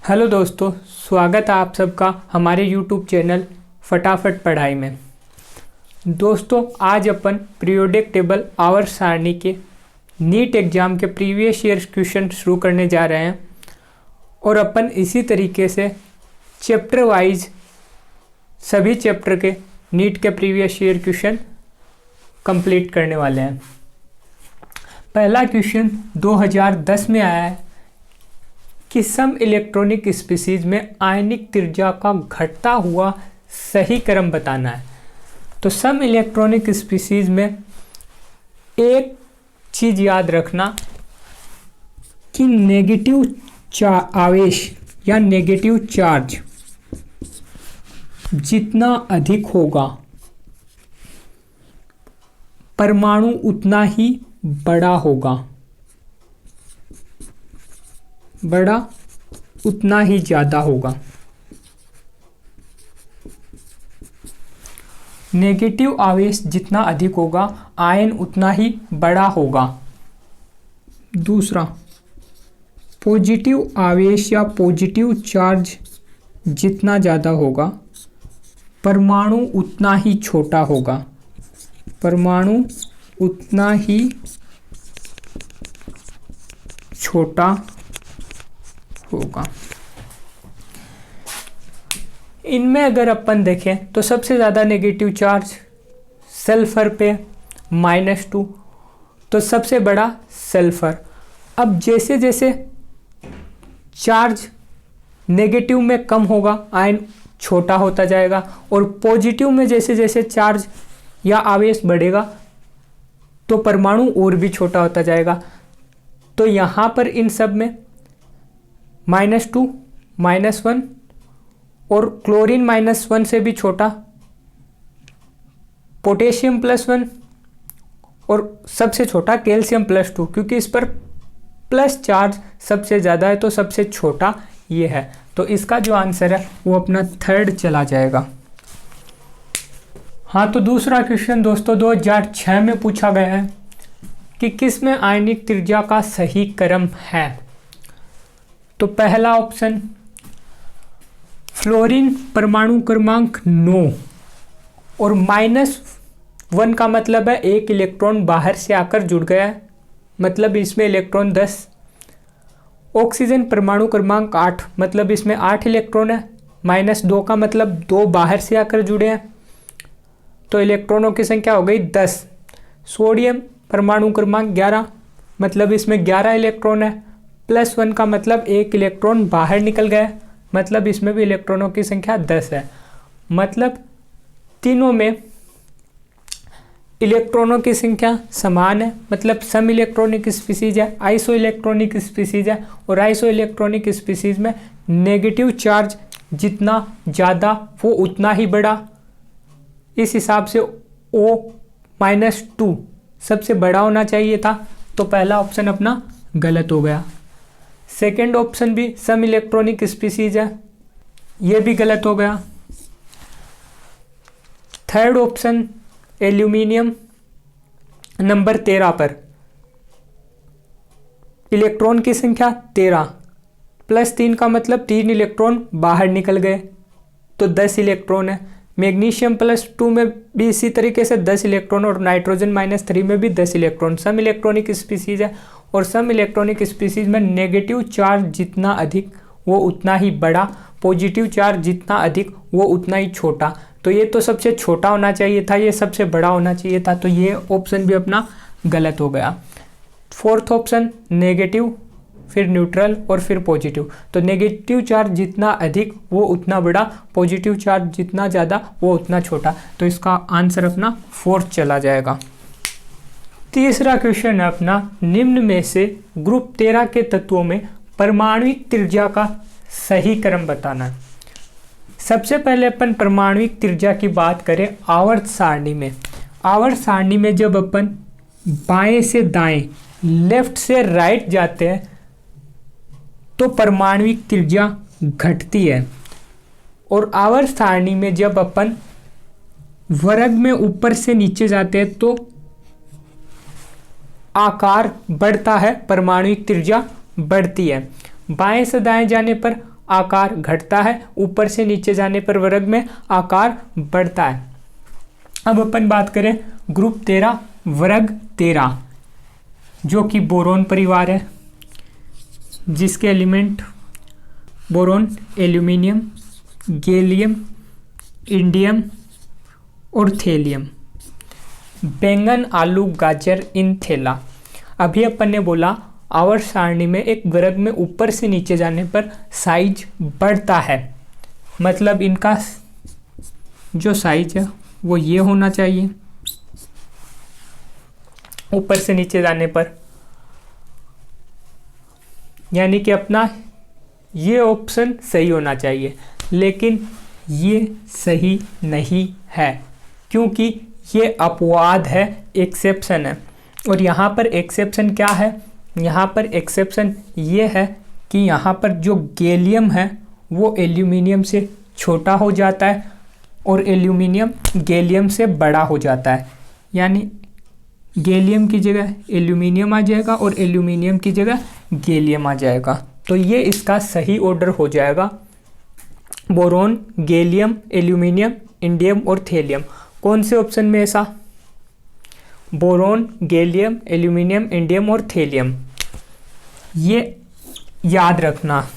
Hello दोस्तों, स्वागत है आप सबका हमारे यूट्यूब चैनल फटाफट पढ़ाई में। दोस्तों, आज अपन पीरियोडिक टेबल आवर्त सारणी के नीट एग्ज़ाम के प्रीवियस ईयर क्वेश्चन शुरू करने जा रहे हैं और अपन इसी तरीके से चैप्टर वाइज सभी चैप्टर के नीट के प्रीवियस ईयर क्वेश्चन कंप्लीट करने वाले हैं। पहला क्वेश्चन 2010 में आया है कि सम इलेक्ट्रॉनिक स्पीसीज में आयनिक त्रिज्या का घटता हुआ सही क्रम बताना है। तो सम इलेक्ट्रॉनिक स्पीसीज में एक चीज याद रखना कि नेगेटिव आवेश या नेगेटिव चार्ज जितना अधिक होगा परमाणु उतना ही बड़ा होगा, बड़ा उतना ही ज्यादा होगा। नेगेटिव आवेश जितना अधिक होगा आयन उतना ही बड़ा होगा। दूसरा, पॉजिटिव आवेश या पॉजिटिव चार्ज जितना ज़्यादा होगा परमाणु उतना ही छोटा होगा, परमाणु उतना ही छोटा होगा। इनमें अगर अपन देखें तो सबसे ज़्यादा नेगेटिव चार्ज सल्फर पे -2, तो सबसे बड़ा सल्फर। अब जैसे जैसे चार्ज नेगेटिव में कम होगा आयन छोटा होता जाएगा और पॉजिटिव में जैसे जैसे चार्ज या आवेश बढ़ेगा तो परमाणु और भी छोटा होता जाएगा। तो यहाँ पर इन सब में -2, -1 और क्लोरीन -1 से भी छोटा, पोटेशियम +1 और सबसे छोटा कैल्शियम +2, क्योंकि इस पर प्लस चार्ज सबसे ज़्यादा है तो सबसे छोटा ये है। तो इसका जो आंसर है वो अपना थर्ड चला जाएगा। हाँ, तो दूसरा क्वेश्चन दोस्तों 2006 में पूछा गया है कि किस में आयनिक त्रिज्या का सही क्रम है। तो पहला ऑप्शन फ्लोरीन परमाणु क्रमांक 9 और -1 का मतलब है एक इलेक्ट्रॉन बाहर से आकर जुड़ गया है, मतलब इसमें इलेक्ट्रॉन 10। ऑक्सीजन परमाणु क्रमांक 8, मतलब इसमें 8 इलेक्ट्रॉन है। -2 का मतलब 2 बाहर से आकर जुड़े हैं, तो इलेक्ट्रॉनों की संख्या हो गई 10। सोडियम परमाणु क्रमांक 11, मतलब इसमें 11 इलेक्ट्रॉन है। +1 का मतलब एक इलेक्ट्रॉन बाहर निकल गया, मतलब इसमें भी इलेक्ट्रॉनों की संख्या 10 है। मतलब तीनों में इलेक्ट्रॉनों की संख्या समान है, मतलब सम इलेक्ट्रॉनिक स्पीसीज है, आइसो इलेक्ट्रॉनिक स्पीसीज है। और आइसो इलेक्ट्रॉनिक स्पीसीज में नेगेटिव चार्ज जितना ज़्यादा वो उतना ही बड़ा। इस हिसाब से O-2 सबसे बड़ा होना चाहिए था, तो पहला ऑप्शन अपना गलत हो गया। सेकेंड ऑप्शन भी सम इलेक्ट्रॉनिक स्पीसीज है, ये भी गलत हो गया। थर्ड ऑप्शन एल्यूमिनियम नंबर 13 पर इलेक्ट्रॉन की संख्या 13, +3 का मतलब 3 इलेक्ट्रॉन बाहर निकल गए, तो 10 इलेक्ट्रॉन है। मैग्नीशियम +2 में भी इसी तरीके से 10 इलेक्ट्रॉन और नाइट्रोजन -3 में भी 10 इलेक्ट्रॉन। सम इलेक्ट्रॉनिक स्पीसीज है और सम इलेक्ट्रॉनिक स्पीसीज में नेगेटिव चार्ज जितना अधिक वो उतना ही बड़ा, पॉजिटिव चार्ज जितना अधिक वो उतना ही छोटा। तो ये तो सबसे छोटा होना चाहिए था, ये सबसे बड़ा होना चाहिए था, तो ये ऑप्शन भी अपना गलत हो गया। फोर्थ ऑप्शन नेगेटिव, फिर न्यूट्रल और फिर पॉजिटिव। तो नेगेटिव चार्ज जितना अधिक वो उतना बड़ा, पॉजिटिव चार्ज जितना ज़्यादा वो उतना छोटा। तो इसका आंसर अपना फोर्थ चला जाएगा। तीसरा क्वेश्चन है अपना, निम्न में से ग्रुप 13 के तत्वों में परमाणुक त्रिज्या का सही क्रम बताना है। सबसे पहले अपन परमाणुक त्रिज्या की बात करें आवर्त सारणी में। आवर्त सारणी में जब अपन बाएं से दाएं, लेफ्ट से राइट जाते हैं तो परमाणुक त्रिज्या घटती है, और आवर्त सारणी में जब अपन वर्ग में ऊपर से नीचे जाते हैं तो आकार बढ़ता है, परमाणुक त्रिज्या बढ़ती है। बाएं से दाएं जाने पर आकार घटता है, ऊपर से नीचे जाने पर वर्ग में आकार बढ़ता है। अब अपन बात करें ग्रुप 13 वर्ग 13 जो कि बोरोन परिवार है, जिसके element boron, aluminium, gallium, indium और थेलियम। बैंगन, आलू, गाजर इन थैला। अभी अपन ने बोला आवर्त सारणी में एक वर्ग में ऊपर से नीचे जाने पर साइज बढ़ता है, मतलब इनका जो साइज है वो ये होना चाहिए ऊपर से नीचे जाने पर, यानी कि अपना ये ऑप्शन सही होना चाहिए, लेकिन ये सही नहीं है क्योंकि ये अपवाद है, एक्सेप्शन है। और यहाँ पर एक्सेप्शन क्या है, यहाँ पर एक्सेप्शन ये है कि यहाँ पर जो गैलियम है वो एल्यूमिनियम से छोटा हो जाता है और एल्यूमिनियम गैलियम से बड़ा हो जाता है, यानी गैलियम की जगह एल्यूमिनियम आ जाएगा और एल्यूमिनियम की जगह गैलियम आ जाएगा। तो ये इसका सही ऑर्डर हो जाएगा बोरोन, गैलियम, एल्यूमिनियम, इंडियम और थेलियम। कौन से ऑप्शन में ऐसा? बोरोन, गैलियम, एल्यूमिनियम, इंडियम और थेलियम। ये याद रखना।